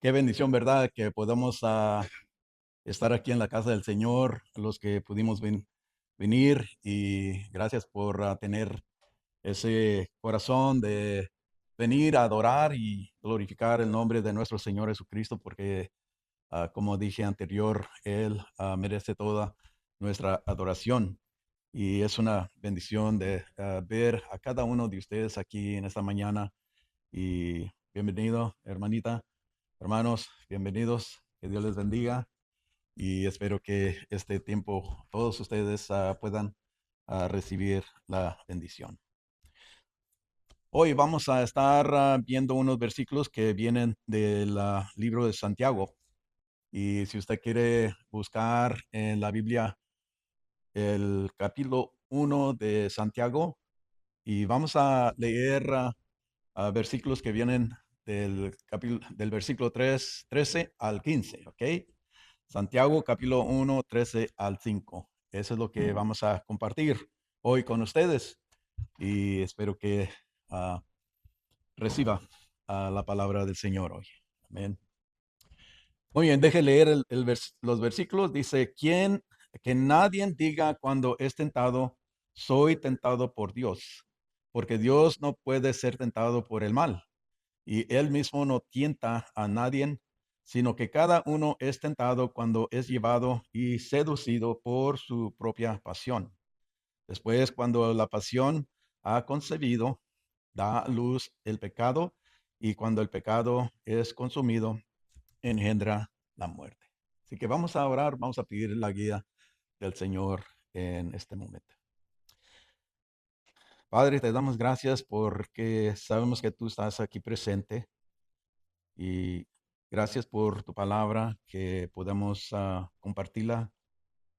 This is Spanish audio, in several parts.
Qué bendición, ¿verdad? Que podamos estar aquí en la casa del Señor, los que pudimos venir y gracias por tener ese corazón de venir a adorar y glorificar el nombre de nuestro Señor Jesucristo, porque como dije anterior, Él merece toda nuestra adoración. Y es una bendición de ver a cada uno de ustedes aquí en esta mañana. Y bienvenido, hermanita. Hermanos, bienvenidos, que Dios les bendiga y espero que este tiempo todos ustedes puedan recibir la bendición. Hoy vamos a estar viendo unos versículos que vienen del libro de Santiago y si usted quiere buscar en la Biblia el capítulo 1 de Santiago y vamos a leer versículos que vienen del versículo 13 al 15, ¿ok? Santiago capítulo 1, 13 al 5. Eso es lo que vamos a compartir hoy con ustedes y espero que ah, reciba la palabra del Señor hoy. Amén. Muy bien, deje leer los versículos. Dice, que nadie diga cuando es tentado, soy tentado por Dios, porque Dios no puede ser tentado por el mal y él mismo no tienta a nadie, sino que cada uno es tentado cuando es llevado y seducido por su propia pasión. Después, cuando la pasión ha concebido, da a luz el pecado, y cuando el pecado es consumido, engendra la muerte. Así que vamos a orar, vamos a pedir la guía del Señor en este momento. Padre, te damos gracias porque sabemos que tú estás aquí presente. Y gracias por tu palabra que podemos compartirla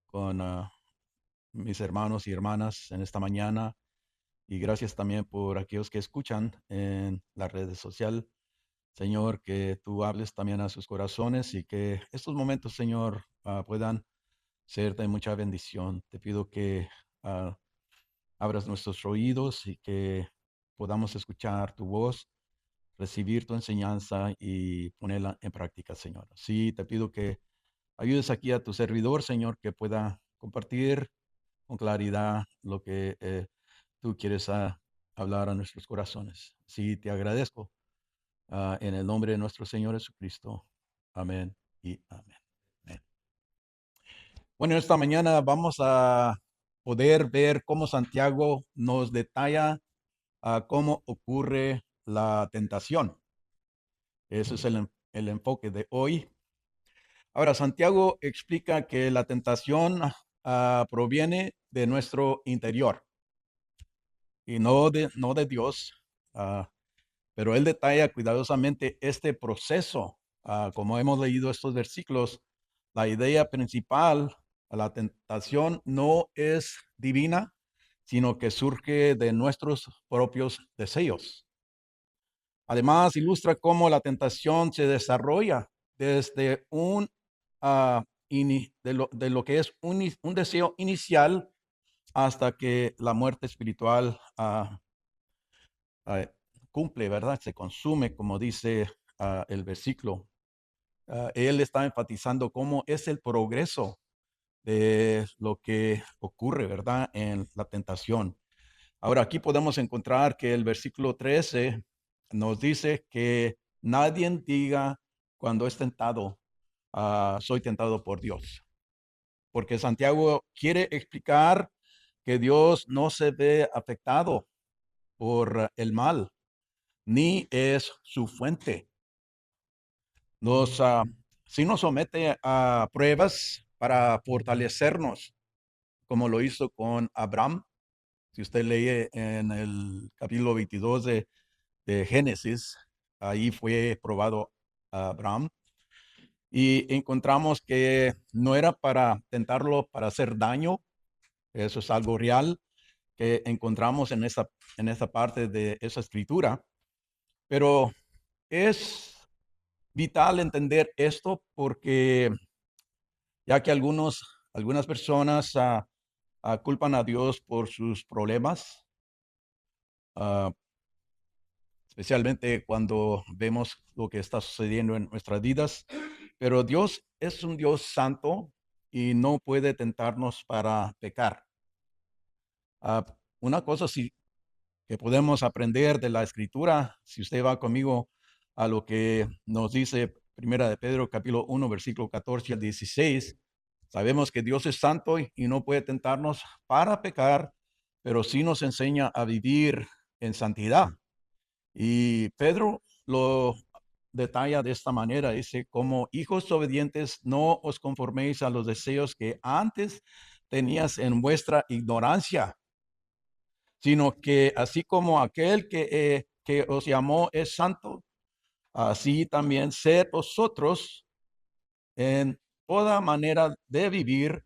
con mis hermanos y hermanas en esta mañana. Y gracias también por aquellos que escuchan en las redes sociales. Señor, que tú hables también a sus corazones y que estos momentos, Señor, puedan ser de mucha bendición. Te pido que ah, abras nuestros oídos y que podamos escuchar tu voz, recibir tu enseñanza y ponerla en práctica, Señor. Sí, te pido que ayudes aquí a tu servidor, Señor, que pueda compartir con claridad lo que tú quieres hablar a nuestros corazones. Sí, te agradezco en el nombre de nuestro Señor Jesucristo. Amén y amén. Amén. Bueno, esta mañana vamos a poder ver cómo Santiago nos detalla cómo ocurre la tentación. Ese es el enfoque de hoy. Ahora, Santiago explica que la tentación proviene de nuestro interior y no de Dios, ah, pero él detalla cuidadosamente este proceso. Como hemos leído estos versículos, la idea principal a la tentación no es divina, sino que surge de nuestros propios deseos. Además, ilustra cómo la tentación se desarrolla desde de lo que es un deseo inicial hasta que la muerte espiritual ah, cumple, ¿verdad? Se consume, como dice el versículo. Él está enfatizando cómo es el progreso de lo que ocurre, ¿verdad? En la tentación. Ahora, aquí podemos encontrar que el versículo 13 nos dice que nadie diga cuando es tentado, soy tentado por Dios. Porque Santiago quiere explicar que Dios no se ve afectado por el mal, ni es su fuente. Nos, sí nos somete a pruebas para fortalecernos, como lo hizo con Abraham. Si usted lee en el capítulo 22 de Génesis, ahí fue probado a Abraham y encontramos que no era para tentarlo para hacer daño, eso es algo real que encontramos en esa parte de esa escritura, pero es vital entender esto porque ya que algunas personas culpan a Dios por sus problemas, ah, especialmente cuando vemos lo que está sucediendo en nuestras vidas. Pero Dios es un Dios santo y no puede tentarnos para pecar. Ah, una cosa sí que podemos aprender de la Escritura, si usted va conmigo a lo que nos dice Primera de Pedro, capítulo 1, versículo 14 al 16, sabemos que Dios es santo y no puede tentarnos para pecar, pero sí nos enseña a vivir en santidad. Y Pedro lo detalla de esta manera, dice, como hijos obedientes, no os conforméis a los deseos que antes tenías en vuestra ignorancia, sino que así como aquel que os llamó es santo, así también sed vosotros en toda manera de vivir,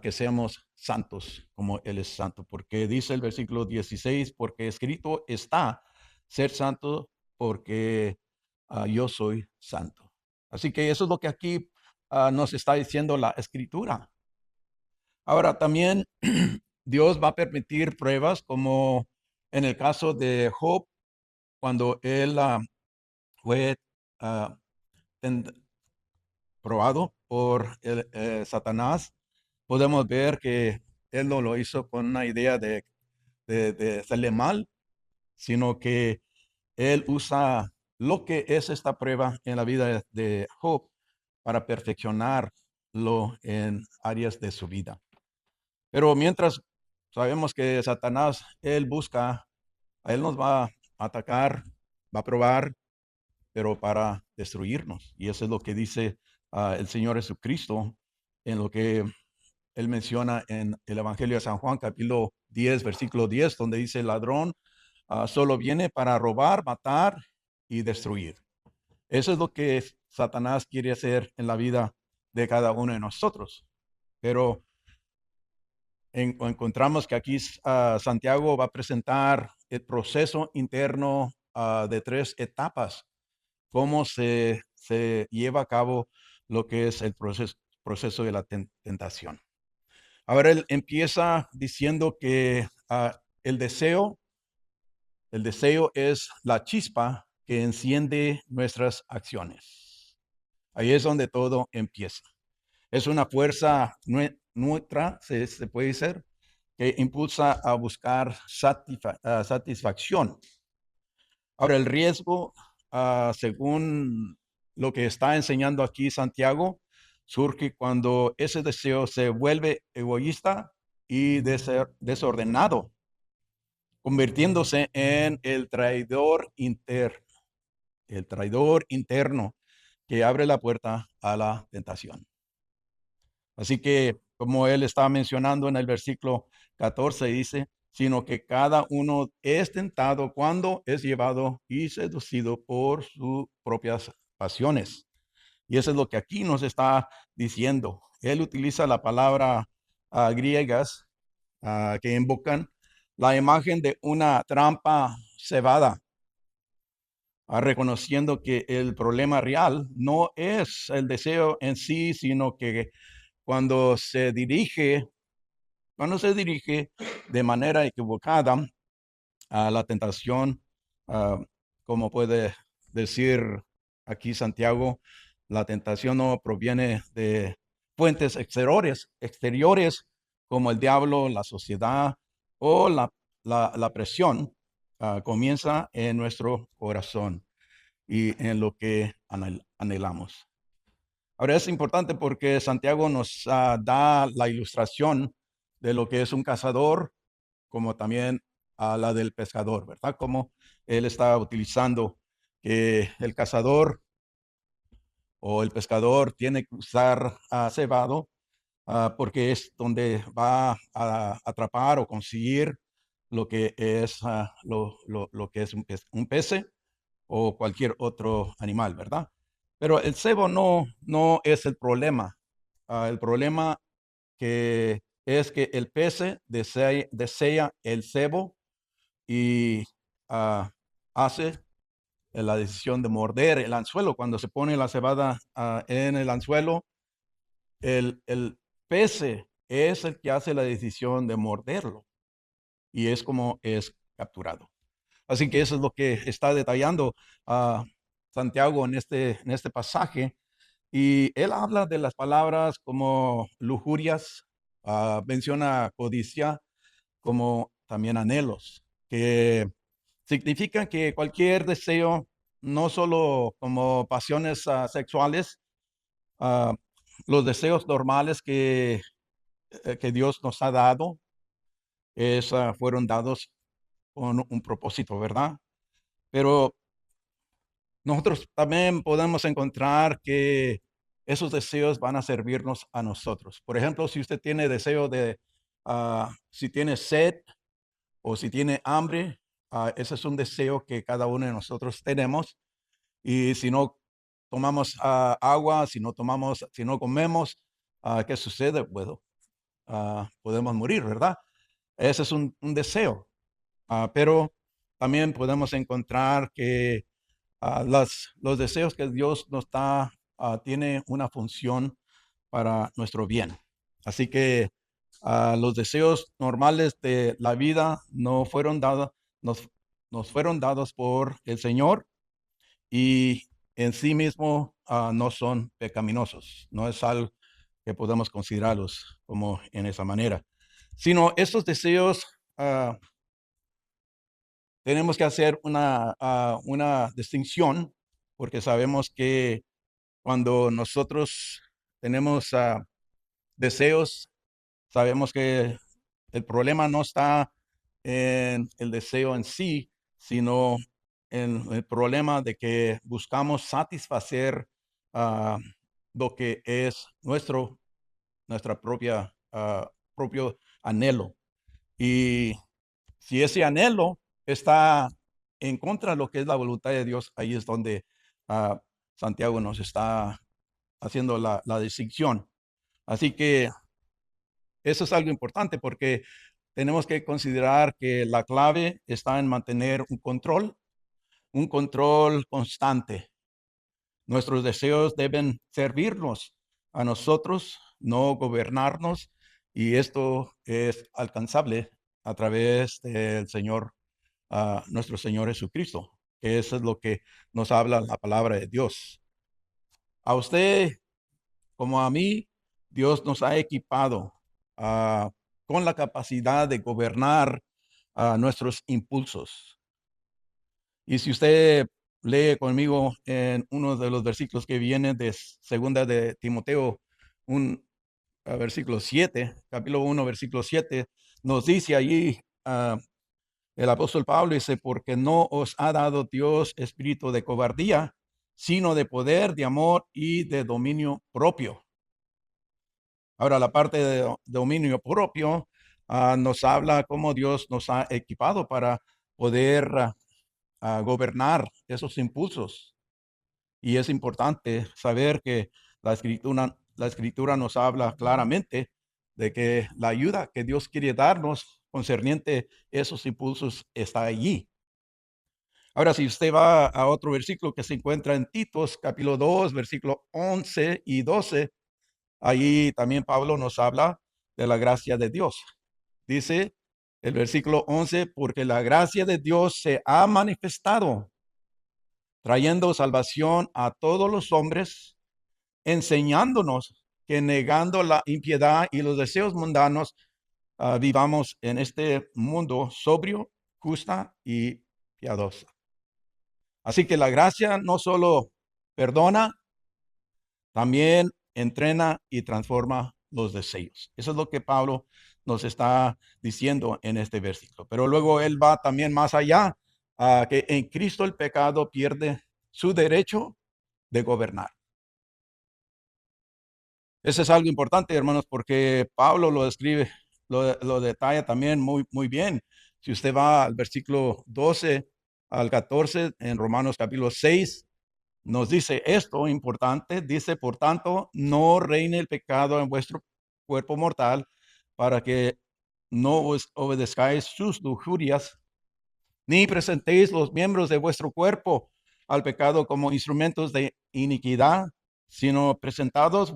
que seamos santos como Él es santo. Porque dice el versículo 16, porque escrito está, ser santo porque yo soy santo. Así que eso es lo que aquí nos está diciendo la Escritura. Ahora también Dios va a permitir pruebas como en el caso de Job, cuando él fue ah, ten- probado por Satanás. Podemos ver que él no lo hizo con una idea de hacerle mal, sino que él usa lo que es esta prueba en la vida de Job para perfeccionarlo en áreas de su vida. Pero mientras sabemos que Satanás, él busca, a él nos va a atacar, va a probar, pero para destruirnos. Y eso es lo que dice el Señor Jesucristo en lo que él menciona en el Evangelio de San Juan, capítulo 10, versículo 10, donde dice, el ladrón solo viene para robar, matar y destruir. Eso es lo que Satanás quiere hacer en la vida de cada uno de nosotros. Pero encontramos que aquí Santiago va a presentar el proceso interno de tres etapas, cómo se lleva a cabo lo que es el proceso de la tentación. Ahora él empieza diciendo que el deseo es la chispa que enciende nuestras acciones. Ahí es donde todo empieza. Es una fuerza nuestra, se puede decir, que impulsa a buscar satisfacción. Ahora, el riesgo, según lo que está enseñando aquí Santiago, surge cuando ese deseo se vuelve egoísta y desordenado, convirtiéndose en el traidor interno que abre la puerta a la tentación. Así que, como él estaba mencionando en el versículo 14, dice, sino que cada uno es tentado cuando es llevado y seducido por sus propias pasiones. Y eso es lo que aquí nos está diciendo. Él utiliza la palabra griegas que invocan la imagen de una trampa cebada, reconociendo que el problema real no es el deseo en sí, sino que cuando se dirige, cuando se dirige de manera equivocada a la tentación, ah, como puede decir aquí Santiago, la tentación no proviene de fuentes exteriores como el diablo, la sociedad o la presión. Comienza en nuestro corazón y en lo que anhelamos. Ahora es importante porque Santiago nos da la ilustración de lo que es un cazador, como también a la del pescador, ¿verdad? Como él está utilizando que el cazador o el pescador tiene que usar cebado porque es donde va a atrapar o conseguir lo que es, lo que es un pez o cualquier otro animal, ¿verdad? Pero el cebo no es el problema. El problema que es que el pez desea el cebo y hace la decisión de morder el anzuelo. Cuando se pone la cebada en el anzuelo, el pez es el que hace la decisión de morderlo y es como es capturado. Así que eso es lo que está detallando Santiago en este pasaje. Y él habla de las palabras como lujurias, menciona codicia, como también anhelos, que significa que cualquier deseo, no solo como pasiones sexuales, ah, los deseos normales que Dios nos ha dado, fueron dados con un propósito, ¿verdad? Pero nosotros también podemos encontrar que esos deseos van a servirnos a nosotros. Por ejemplo, si usted tiene deseo si tiene sed o si tiene hambre, ese es un deseo que cada uno de nosotros tenemos. Y si no tomamos agua, si no comemos, ¿qué sucede? Bueno, podemos morir, ¿verdad? Ese es un deseo. Pero también podemos encontrar que los deseos que Dios nos da tiene una función para nuestro bien. Así que los deseos normales de la vida nos fueron dados por el Señor y en sí mismo no son pecaminosos. No es algo que podemos considerarlos como en esa manera, sino estos deseos tenemos que hacer una distinción porque sabemos que cuando nosotros tenemos deseos, sabemos que el problema no está en el deseo en sí, sino en el problema de que buscamos satisfacer ah, lo que es nuestra propio anhelo. Y si ese anhelo está en contra de lo que es la voluntad de Dios, ahí es donde Santiago nos está haciendo la distinción. Así que eso es algo importante porque tenemos que considerar que la clave está en mantener un control constante. Nuestros deseos deben servirnos a nosotros, no gobernarnos, y esto es alcanzable a través del Señor, nuestro Señor Jesucristo, que eso es lo que nos habla la palabra de Dios. A usted como a mí, Dios nos ha equipado con la capacidad de gobernar nuestros impulsos. Y si usted lee conmigo en uno de los versículos que viene de segunda de Timoteo, versículo 7, capítulo 1, versículo 7, nos dice allí el apóstol Pablo, dice, porque no os ha dado Dios espíritu de cobardía, sino de poder, de amor y de dominio propio. Ahora, la parte de dominio propio nos habla cómo Dios nos ha equipado para poder gobernar esos impulsos. Y es importante saber que la escritura nos habla claramente de que la ayuda que Dios quiere darnos concerniente esos impulsos está allí. Ahora, si usted va a otro versículo que se encuentra en Titos, capítulo 2, versículo 11 y 12, ahí también Pablo nos habla de la gracia de Dios. Dice el versículo 11, porque la gracia de Dios se ha manifestado, trayendo salvación a todos los hombres, enseñándonos que negando la impiedad y los deseos mundanos, vivamos en este mundo sobrio, justa y piadosa. Así que la gracia no solo perdona, también entrena y transforma los deseos. Eso es lo que Pablo nos está diciendo en este versículo. Pero luego él va también más allá, que en Cristo el pecado pierde su derecho de gobernar. Eso es algo importante, hermanos, porque Pablo lo describe, lo detalla también muy bien. Si usted va al versículo 12 al 14 en Romanos capítulo 6, nos dice esto importante, dice, por tanto, no reine el pecado en vuestro cuerpo mortal para que no os obedezcáis sus lujurias, ni presentéis los miembros de vuestro cuerpo al pecado como instrumentos de iniquidad, sino presentados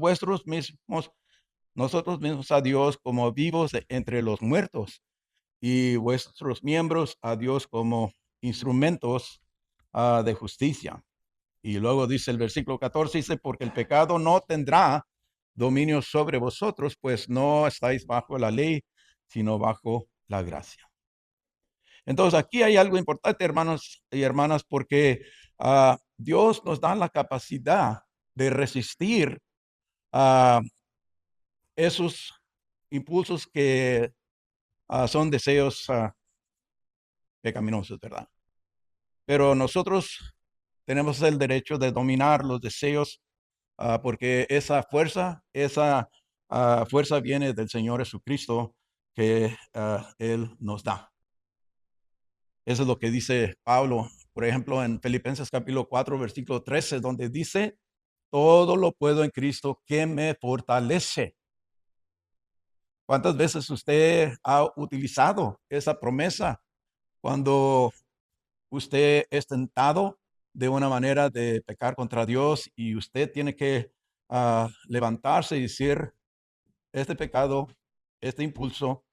nosotros mismos a Dios como vivos entre los muertos y vuestros miembros a Dios como instrumentos de justicia. Y luego dice el versículo 14, dice, porque el pecado no tendrá dominio sobre vosotros, pues no estáis bajo la ley, sino bajo la gracia. Entonces aquí hay algo importante, hermanos y hermanas, porque Dios nos da la capacidad de resistir a esos impulsos que son deseos pecaminosos, ¿verdad? Pero nosotros tenemos el derecho de dominar los deseos porque esa fuerza viene del Señor Jesucristo que Él nos da. Eso es lo que dice Pablo, por ejemplo, en Filipenses capítulo 4, versículo 13, donde dice, todo lo puedo en Cristo que me fortalece. ¿Cuántas veces usted ha utilizado esa promesa cuando usted es tentado de una manera de pecar contra Dios y usted tiene que levantarse y decir, este pecado, este impulso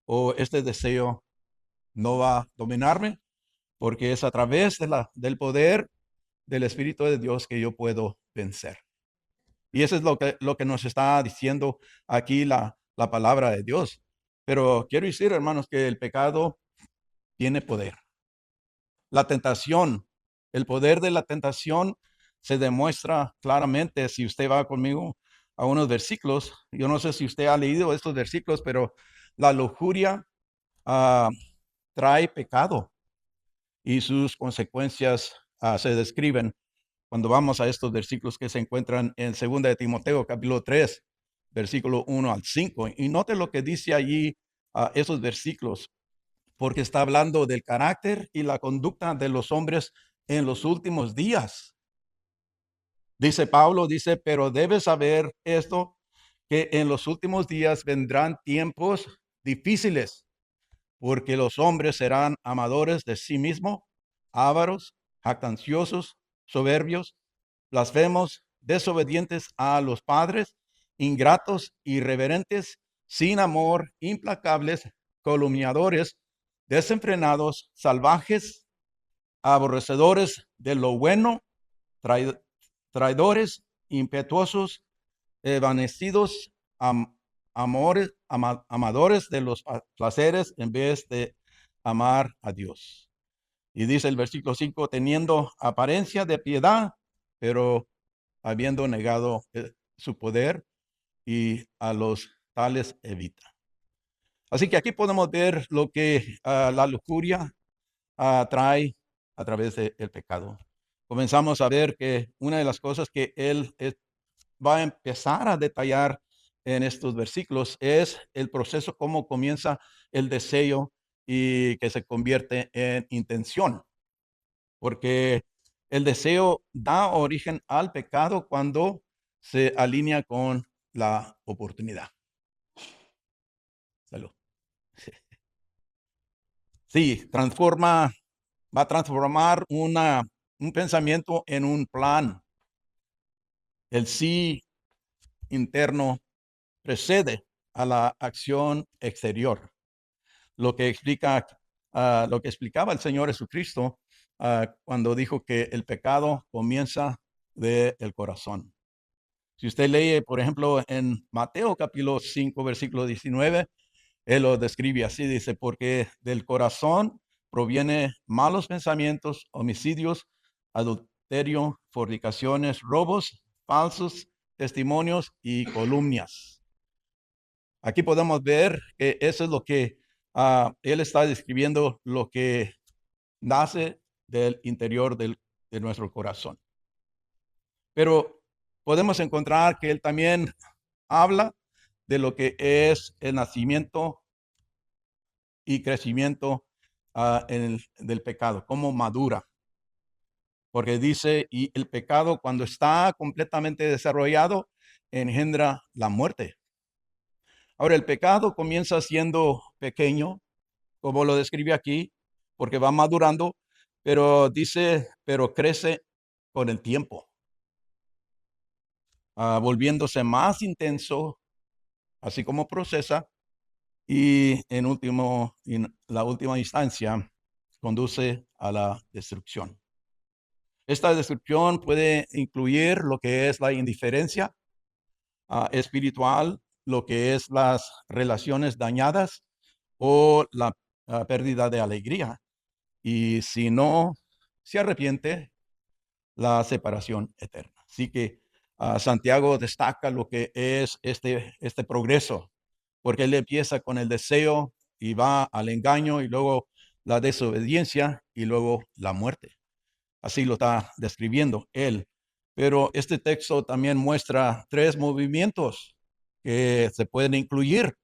o este deseo no va a dominarme, porque es a través del poder del Espíritu de Dios que yo puedo vencer? Y eso es lo que nos está diciendo aquí la palabra de Dios. Pero quiero decir, hermanos, que el pecado tiene poder. La tentación, el poder de la tentación se demuestra claramente si usted va conmigo a unos versículos. Yo no sé si usted ha leído estos versículos, pero la lujuria trae pecado y sus consecuencias se describen cuando vamos a estos versículos que se encuentran en 2 de Timoteo, capítulo 3, versículo 1 al 5. Y note lo que dice allí esos versículos, porque está hablando del carácter y la conducta de los hombres en los últimos días. Dice Pablo, dice, pero debes saber esto, que en los últimos días vendrán tiempos difíciles, porque los hombres serán amadores de sí mismos, ávaros, jactanciosos, soberbios, blasfemos, desobedientes a los padres, ingratos, irreverentes, sin amor, implacables, calumniadores, desenfrenados, salvajes, aborrecedores de lo bueno, traidores, impetuosos, evanecidos, amadores de los placeres en vez de amar a Dios. Y dice el versículo 5, teniendo apariencia de piedad, pero habiendo negado su poder, y a los tales evita. Así que aquí podemos ver lo que la lujuria trae a través del pecado. Comenzamos a ver que una de las cosas que él va a empezar a detallar en estos versículos es el proceso, cómo comienza el deseo y que se convierte en intención. Porque el deseo da origen al pecado cuando se alinea con la oportunidad. Salud. Sí, va a transformar un pensamiento en un plan. El sí interno precede a la acción exterior. Lo que lo que explicaba el Señor Jesucristo cuando dijo que el pecado comienza del corazón. Si usted lee, por ejemplo, en Mateo capítulo 5, versículo 19, él lo describe así, dice, porque del corazón proviene malos pensamientos, homicidios, adulterio, fornicaciones, robos, falsos testimonios y calumnias. Aquí podemos ver que eso es lo que él está describiendo, lo que nace del interior de nuestro corazón. Pero podemos encontrar que él también habla de lo que es el nacimiento y crecimiento del pecado, cómo madura. Porque dice, y el pecado cuando está completamente desarrollado engendra la muerte. Ahora, el pecado comienza siendo pequeño, como lo describe aquí, porque va madurando, pero dice, pero crece con el tiempo, volviéndose más intenso, así como procesa, y en la última instancia, conduce a la destrucción. Esta destrucción puede incluir lo que es la indiferencia espiritual, lo que es las relaciones dañadas o la pérdida de alegría. Y si no se arrepiente, la separación eterna. Así que Santiago destaca lo que es este progreso, porque él empieza con el deseo y va al engaño y luego la desobediencia y luego la muerte. Así lo está describiendo él. Pero este texto también muestra tres movimientos que se pueden incluir,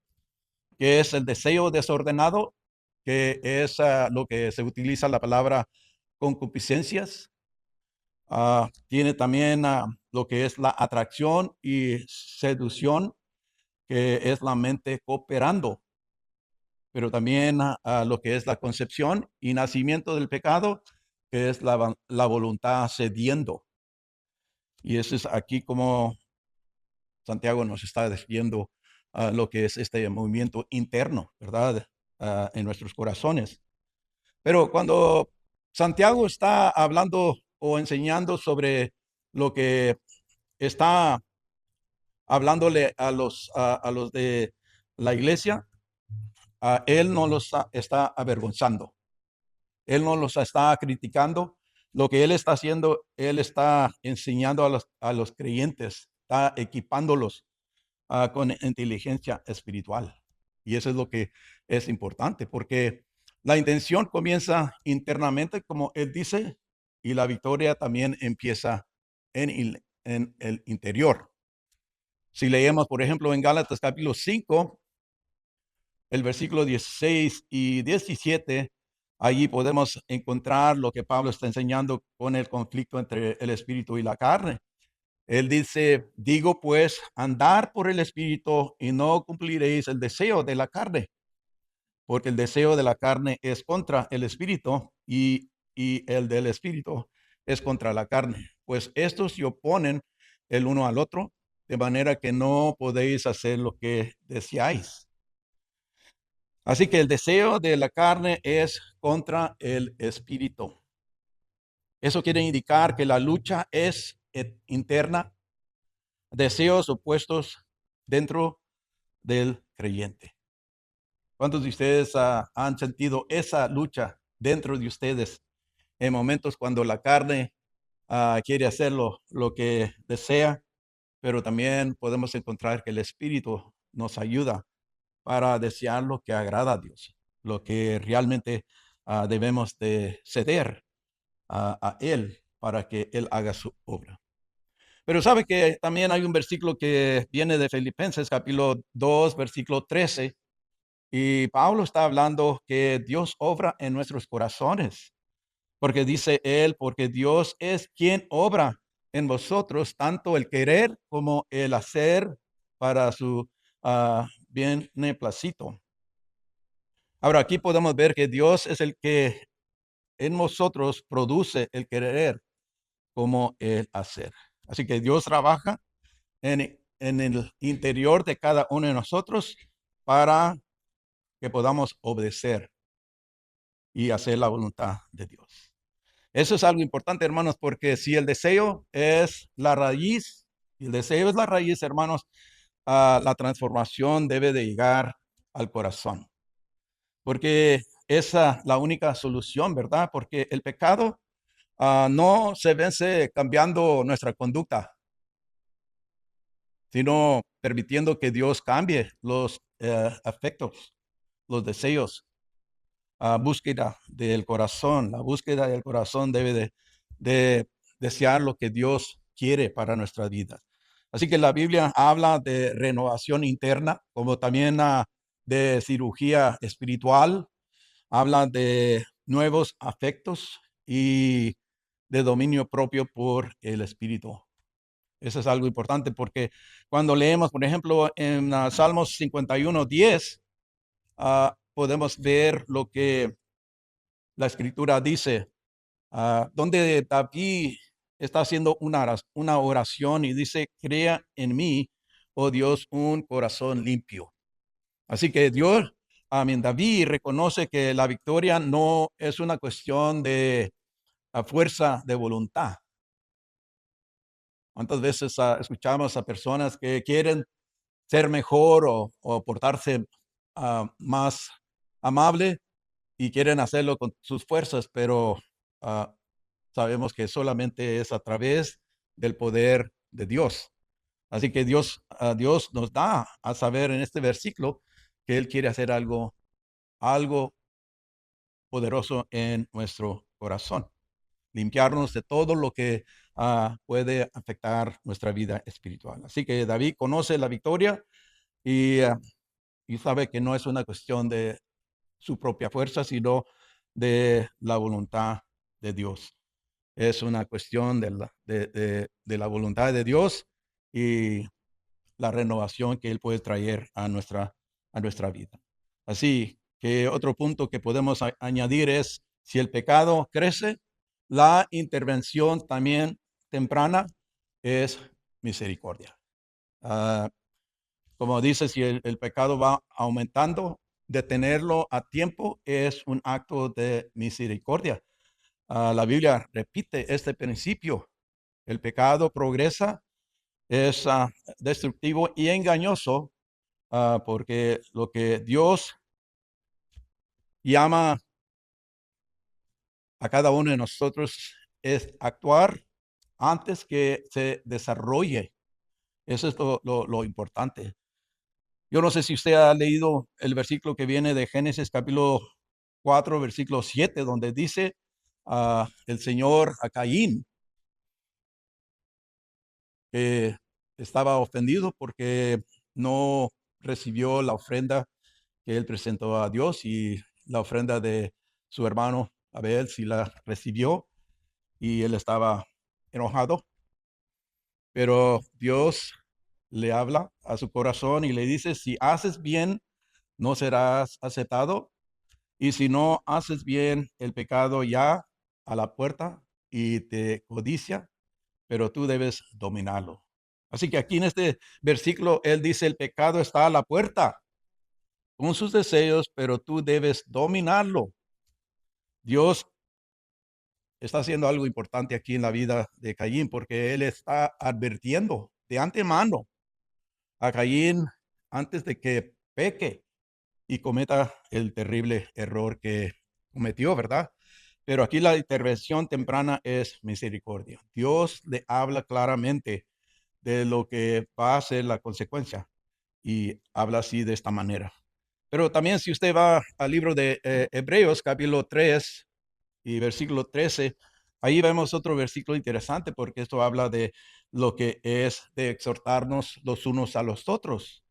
que es el deseo desordenado, que es lo que se utiliza la palabra concupiscencias. Tiene también lo que es la atracción y seducción, que es la mente cooperando, pero también lo que es la concepción y nacimiento del pecado, que es la voluntad cediendo. Y eso es aquí como Santiago nos está describiendo lo que es este movimiento interno, ¿verdad? En nuestros corazones. Pero cuando Santiago está hablando o enseñando sobre lo que está hablándole a los de la iglesia, él no los está avergonzando. Él no los está criticando. Lo que él está haciendo, él está enseñando a los creyentes, está equipándolos con inteligencia espiritual. Y eso es lo que es importante, porque la intención comienza internamente, como él dice, y la victoria también empieza en el interior. Si leemos, por ejemplo, en Gálatas capítulo 5, el versículo 16 y 17, allí podemos encontrar lo que Pablo está enseñando con el conflicto entre el espíritu y la carne. Él dice, digo pues, andar por el espíritu y no cumpliréis el deseo de la carne, porque el deseo de la carne es contra el espíritu y el del espíritu es contra la carne. Pues estos se oponen el uno al otro, de manera que no podéis hacer lo que deseáis. Así que el deseo de la carne es contra el espíritu. Eso quiere indicar que la lucha es interna, deseos opuestos dentro del creyente. ¿Cuántos de ustedes han sentido esa lucha dentro de ustedes en momentos cuando la carne quiere hacer lo que desea, pero también podemos encontrar que el Espíritu nos ayuda para desear lo que agrada a Dios, lo que realmente debemos de ceder a Él para que Él haga su obra? Pero sabe que también hay un versículo que viene de Filipenses capítulo 2, versículo 13, y Pablo está hablando que Dios obra en nuestros corazones, porque dice él, porque Dios es quien obra en vosotros tanto el querer como el hacer para su beneplácito. Ahora aquí podemos ver que Dios es el que en nosotros produce el querer como el hacer. Así que Dios trabaja en el interior de cada uno de nosotros para que podamos obedecer y hacer la voluntad de Dios. Eso es algo importante, hermanos, porque si el deseo es la raíz, y el deseo es la raíz, hermanos, la transformación debe de llegar al corazón, porque esa es la única solución, ¿verdad? Porque el pecado no se vence cambiando nuestra conducta, sino permitiendo que Dios cambie los afectos, los deseos. Búsqueda del corazón. La búsqueda del corazón debe de desear lo que Dios quiere para nuestra vida. Así que la Biblia habla de renovación interna, como también de cirugía espiritual, habla de nuevos afectos y de dominio propio por el Espíritu. Eso es algo importante porque cuando leemos, por ejemplo, en Salmos 51:10, podemos ver lo que la escritura dice, donde David está haciendo una oración y dice, crea en mí, oh Dios, un corazón limpio. Así que Dios David reconoce que la victoria no es una cuestión de fuerza de voluntad. ¿Cuántas veces escuchamos a personas que quieren ser mejor o portarse más amable y quieren hacerlo con sus fuerzas, pero ah, sabemos que solamente es a través del poder de Dios. Así que Dios nos da a saber en este versículo que Él quiere hacer algo poderoso en nuestro corazón, limpiarnos de todo lo que puede afectar nuestra vida espiritual. Así que David conoce la victoria y sabe que no es una cuestión de su propia fuerza, sino de la voluntad de Dios. Es una cuestión de la voluntad de Dios y la renovación que Él puede traer a nuestra vida. Así que otro punto que podemos añadir es, si el pecado crece, la intervención también temprana es misericordia. Ah, Como dice, si el pecado va aumentando, detenerlo a tiempo es un acto de misericordia. La Biblia repite este principio. El pecado progresa, es destructivo y engañoso, porque lo que Dios llama a cada uno de nosotros es actuar antes que se desarrolle. Eso es lo importante. Yo no sé si usted ha leído el versículo que viene de Génesis capítulo 4, versículo 7, donde dice el Señor a Caín que estaba ofendido porque no recibió la ofrenda que él presentó a Dios, y la ofrenda de su hermano Abel sí la recibió y él estaba enojado. Pero Dios le habla a su corazón y le dice: si haces bien, no serás aceptado, y si no haces bien, el pecado ya a la puerta y te codicia, pero tú debes dominarlo. Así que aquí en este versículo él dice: el pecado está a la puerta con sus deseos, pero tú debes dominarlo. Dios está haciendo algo importante aquí en la vida de Caín, porque él está advirtiendo de antemano a Caín antes de que peque y cometa el terrible error que cometió, ¿verdad? Pero aquí la intervención temprana es misericordia. Dios le habla claramente de lo que va a ser la consecuencia y habla así de esta manera. Pero también, si usted va al libro de Hebreos capítulo 3 y versículo 13, ahí vemos otro versículo interesante, porque esto habla de lo que es de exhortarnos los unos a los otros.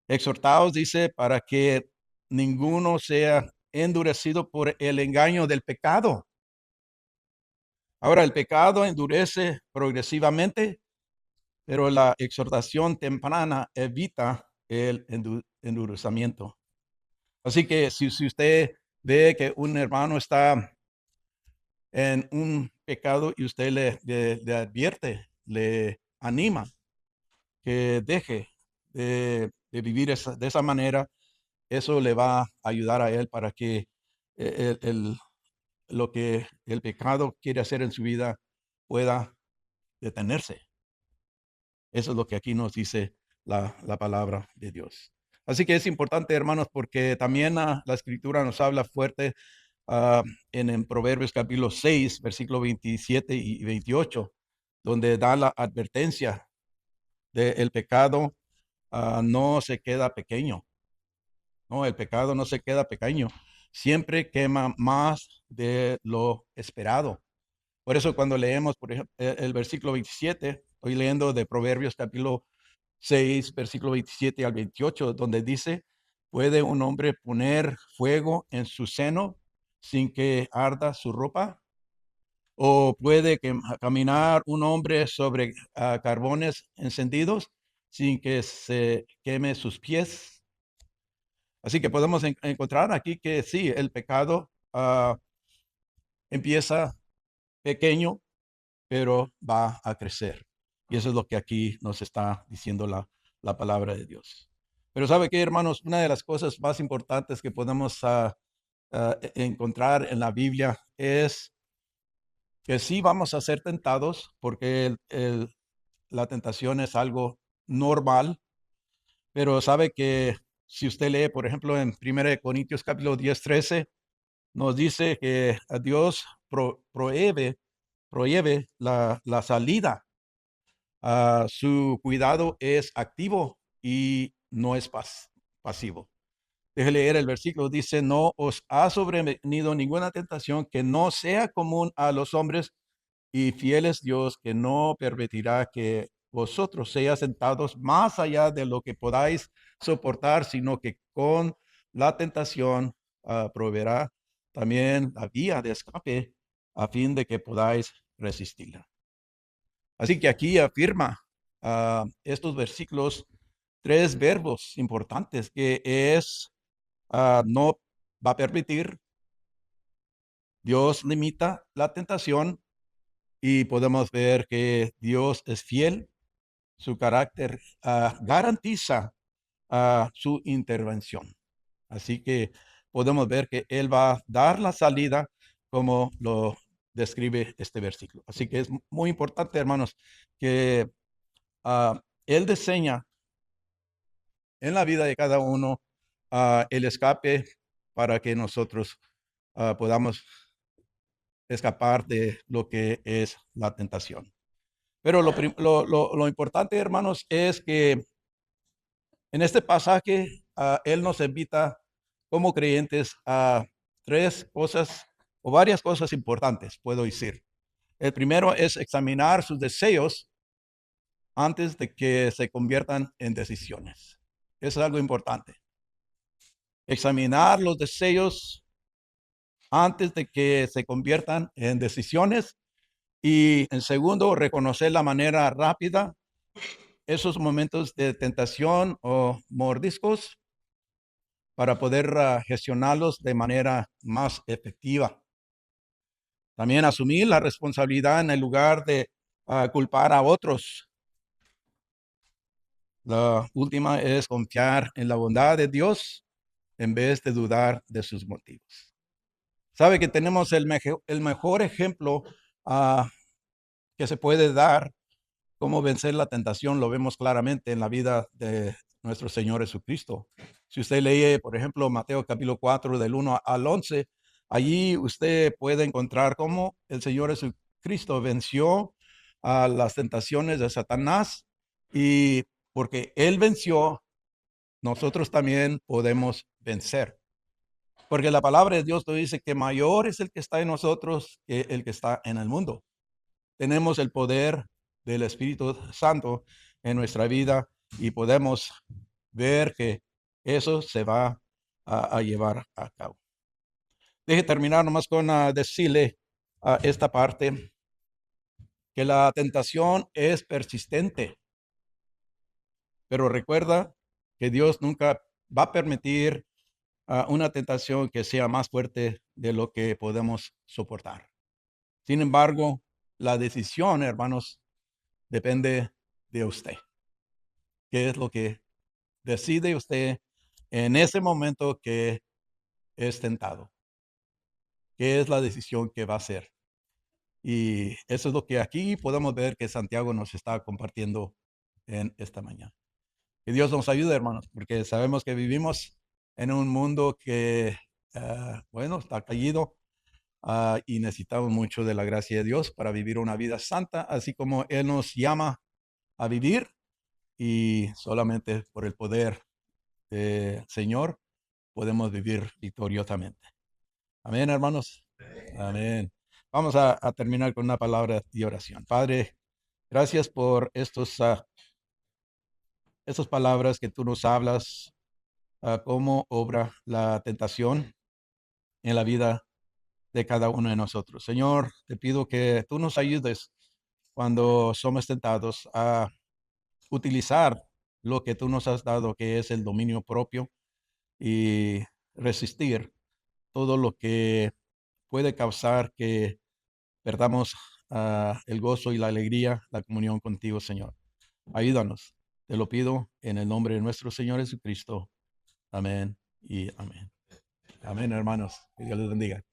Exhortaos, dice, para que ninguno sea endurecido por el engaño del pecado. Ahora, el pecado endurece progresivamente, pero la exhortación temprana evita el endurecimiento. Así que si usted ve que un hermano está en un pecado y usted le advierte, le anima que deje de vivir de esa manera, eso le va a ayudar a él para que lo que el pecado quiere hacer en su vida pueda detenerse. Eso es lo que aquí nos dice la palabra de Dios. Así que es importante, hermanos, porque también la escritura nos habla fuerte ah, en Proverbios capítulo 6, versículo 27 y 28, donde da la advertencia de el pecado no se queda pequeño. No, el pecado no se queda pequeño. Siempre quema más de lo esperado. Por eso cuando leemos, por ejemplo, el versículo 27, estoy leyendo de Proverbios capítulo 6, versículo 27 al 28, donde dice: ¿puede un hombre poner fuego en su seno sin que arda su ropa? ¿O puede caminar un hombre sobre carbones encendidos sin que se queme sus pies? Así que podemos encontrar aquí que sí, el pecado empieza pequeño, pero va a crecer. Y eso es lo que aquí nos está diciendo la palabra de Dios. Pero ¿sabe qué, hermanos? Una de las cosas más importantes que podemos encontrar en la Biblia es que sí vamos a ser tentados, porque la tentación es algo normal, pero sabe que si usted lee, por ejemplo, en 1 Corintios capítulo 10, 13, nos dice que a Dios prohíbe la salida. Su cuidado es activo y no es pasivo. Deje leer el versículo, dice, no os ha sobrevenido ninguna tentación que no sea común a los hombres, y fiel es Dios que no permitirá que vosotros seáis tentados más allá de lo que podáis soportar, sino que con la tentación proveerá también la vía de escape a fin de que podáis resistirla. Así que aquí afirma estos versículos tres verbos importantes que es no va a permitir, Dios limita la tentación y podemos ver que Dios es fiel, su carácter garantiza su intervención. Así que podemos ver que Él va a dar la salida como lo describe este versículo. Así que es muy importante, hermanos, que Él diseña en la vida de cada uno el escape para que nosotros podamos escapar de lo que es la tentación. Pero lo importante, hermanos, es que en este pasaje Él nos invita como creyentes a tres cosas o varias cosas importantes, puedo decir. El primero es examinar sus deseos antes de que se conviertan en decisiones. Eso es algo importante. Examinar los deseos antes de que se conviertan en decisiones. Y en segundo, reconocer la manera rápida esos momentos de tentación o mordiscos para poder gestionarlos de manera más efectiva. También asumir la responsabilidad en el lugar de culpar a otros. La última es confiar en la bondad de Dios en vez de dudar de sus motivos. Sabe que tenemos el mejor ejemplo que se puede dar cómo vencer la tentación, lo vemos claramente en la vida de nuestro Señor Jesucristo. Si usted lee, por ejemplo, Mateo capítulo 4, del 1 al 11, allí usted puede encontrar cómo el Señor Jesucristo venció a las tentaciones de Satanás, y porque Él venció, nosotros también podemos vencer. Porque la palabra de Dios nos dice que mayor es el que está en nosotros que el que está en el mundo. Tenemos el poder del Espíritu Santo en nuestra vida y podemos ver que eso se va a llevar a cabo. Deje terminar nomás con decirle esta parte, que la tentación es persistente, pero recuerda que Dios nunca va a permitir una tentación que sea más fuerte de lo que podemos soportar. Sin embargo, la decisión, hermanos, depende de usted. ¿Qué es lo que decide usted en ese momento que es tentado? ¿Qué es la decisión que va a hacer? Y eso es lo que aquí podemos ver que Santiago nos está compartiendo en esta mañana. Que Dios nos ayude, hermanos, porque sabemos que vivimos en un mundo que, bueno, está caído, y necesitamos mucho de la gracia de Dios para vivir una vida santa, así como Él nos llama a vivir, y solamente por el poder del Señor podemos vivir victoriosamente. Amén, hermanos. Amén. Vamos a terminar con una palabra de oración. Padre, gracias por estas palabras que tú nos hablas, cómo obra la tentación en la vida de cada uno de nosotros. Señor, te pido que tú nos ayudes cuando somos tentados a utilizar lo que tú nos has dado, que es el dominio propio, y resistir todo lo que puede causar que perdamos el gozo y la alegría, la comunión contigo, Señor. Ayúdanos. Te lo pido en el nombre de nuestro Señor Jesucristo. Amén y amén. Amén, hermanos. Que Dios les bendiga.